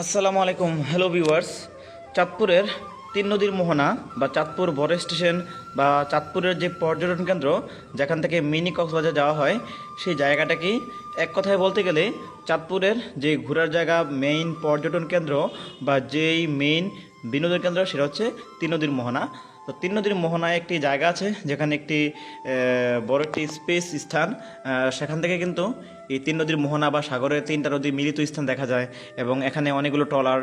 আসসালামু আলাইকুম, hello viewers. চাঁদপুরের তিন নদীর মোহনা বা চাঁদপুর বড় স্টেশন বা চাঁদপুরের যে পর্যটন কেন্দ্র যেখান থেকে মিনি কক্সবাজার যাওয়া হয়, সেই জায়গাটাকেই এক কথায় বলতে গেলে চাঁদপুরের যে ঘোরার জায়গা, মেইন পর্যটন কেন্দ্র বা যেই মেইন বিনোদন কেন্দ্র, সেটা হচ্ছে তিন নদীর মোহনা। তো তিন নদীর মোহনায় একটি জায়গা আছে যেখানে একটি বড় একটি স্পেস স্থান, সেখান থেকে কিন্তু এই তিন নদীর মোহনা বা সাগরের তিনটা নদী মিলিত স্থান দেখা যায়। এবং এখানে অনেকগুলো ট্রলার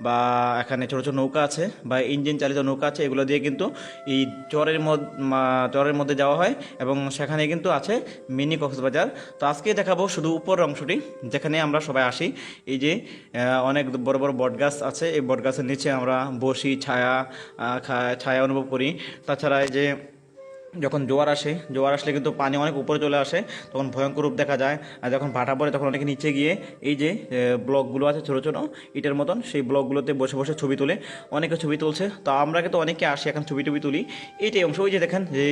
বা এখানে ছোটো ছোটো নৌকা আছে বা ইঞ্জিন চালিত নৌকা আছে, এগুলো দিয়ে কিন্তু এই চরের মধ্যে যাওয়া হয় এবং সেখানে কিন্তু আছে মিনি কক্সবাজার। তো আজকে দেখাবো শুধু উপর অংশটি, যেখানে আমরা সবাই আসি। এই যে অনেক বড় বড় বটগাছ আছে, এই বটগাছের নিচে আমরা বসি, ছায়া অনুভব করি। তাছাড়া এই যে যখন জোয়ার আসলে কিন্তু পানি অনেক উপরে চলে আসে, তখন ভয়ঙ্কর রূপ দেখা যায়। আর যখন ভাটা পড়ে তখন অনেকে নিচে গিয়ে এই যে ব্লকগুলো আছে ছোটো ছোটো ইটের মতন, সেই ব্লকগুলোতে বসে বসে ছবি তুলে, অনেকে ছবি তুলছে। তো আমরা কিন্তু অনেকে আসি এখন ছবি টবি তুলি। এইটাই অংশ, ওই যে দেখেন যে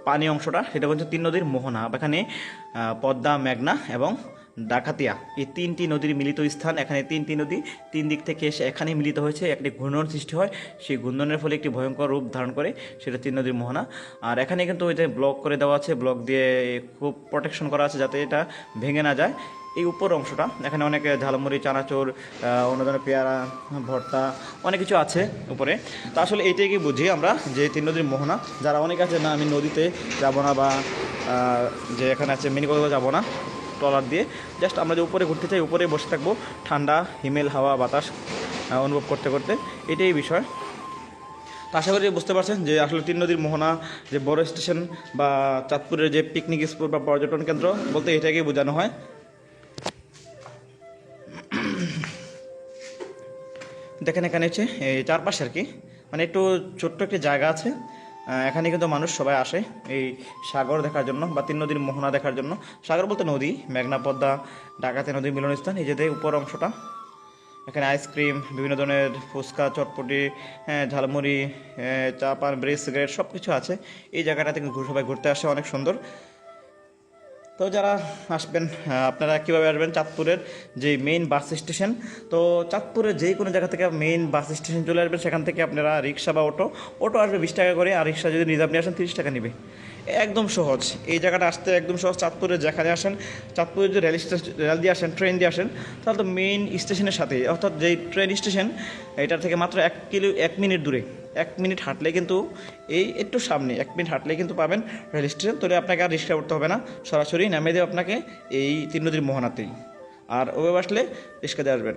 পানি অংশটা, সেটা হচ্ছে তিন নদীর মোহনা। এখানে পদ্মা, মেঘনা এবং ডাকাতিয়া, এই তিনটি নদীর মিলিত স্থান। এখানে তিনটি নদী তিন দিক থেকে এসে এখানে মিলিত হয়েছে, একটি ঘূর্ণন সৃষ্টি হয়। সেই ঘূর্ণনের ফলে একটি ভয়ঙ্কর রূপ ধারণ করে, সেটা তিন নদীর মোহনা। আর এখানে কিন্তু ওই যে ব্লক করে দেওয়া আছে, ব্লক দিয়ে খুব প্রোটেকশন করা আছে যাতে এটা ভেঙে না যায়। এই উপর অংশটা এখানে অনেক ঝালমুড়ি, চানাচুর, অন্য ধরনের পেয়ারা, ভর্তা, অনেক কিছু আছে উপরে। তো আসলে এইটাই কি বুঝি আমরা যে তিন নদীর মোহনা। যারা অনেক আছে না, আমি নদীতে যাবো না বা যে এখানে আছে মিনি কক্সবাজার যাবো না ট্রলার দিয়ে, জাস্ট আমরা যে উপরে ঘুরতে চাই, উপরে বসে থাকবো, ঠান্ডা হিমেল হাওয়া বাতাস অনুভব করতে করতে, এটাই বিষয়। তো আশা করি বুঝতে পারছেন যে আসলে তিন নদীর মোহনা যে বড় স্টেশন বা চাঁদপুরের যে পিকনিক স্পট বা পর্যটন কেন্দ্র বলতে এটাকেই বোঝানো হয়। দেখেন এখানে হচ্ছে এই চারপাশে আর কি, মানে একটু ছোট্ট একটি জায়গা আছে। এখানে কিন্তু মানুষ সবাই আসে এই সাগর দেখার জন্য বা তিন নদীর মোহনা দেখার জন্য। সাগর বলতে নদী, মেঘনা, পদ্মা, ডাকাতি নদীর মিলনস্থান। এই যে উপর অংশটা, এখানে আইসক্রিম, বিভিন্ন ধরনের ফুচকা, চটপটি, ঝালমুড়ি, চা পান, ব্রেড, সিগারেট সব কিছু আছে। এই জায়গাটা থেকে সবাই ঘুরতে আসে, অনেক সুন্দর। তো যারা আসবেন, আপনারা কীভাবে আসবেন? চাঁদপুরের যে মেইন বাস স্টেশন, তো চাঁদপুরের যে কোনো জায়গা থেকে মেইন বাস স্টেশন চলে আসবেন। সেখান থেকে আপনারা রিক্সা বা অটো আসবে 20 টাকা করে, আর রিক্সা যদি রিজার্ভ নিয়ে আসেন 30 টাকা নেবে। একদম সহজ, এই জায়গাটা আসতে একদম সহজ। চাঁদপুরে যেখানে আসেন, চাঁদপুরে যদি রেল দিয়ে আসেন, ট্রেন দিয়ে আসেন, তাহলে তো মেইন স্টেশনের সাথে, অর্থাৎ যেই ট্রেন স্টেশন, এটার থেকে মাত্র 1 মিনিট দূরে, 1 মিনিট হাঁটলে কিন্তু, এই একটু সামনে 1 মিনিট হাঁটলে কিন্তু পাবেন রেল স্টেশন। তাহলে আপনাকে আর রিক্সা উঠতে হবে না, সরাসরি নামিয়ে দেবে আপনাকে এই তিন নদীর মোহনাতেই। আর ওভাবে আসলে রিক্সা দিয়ে আসবেন।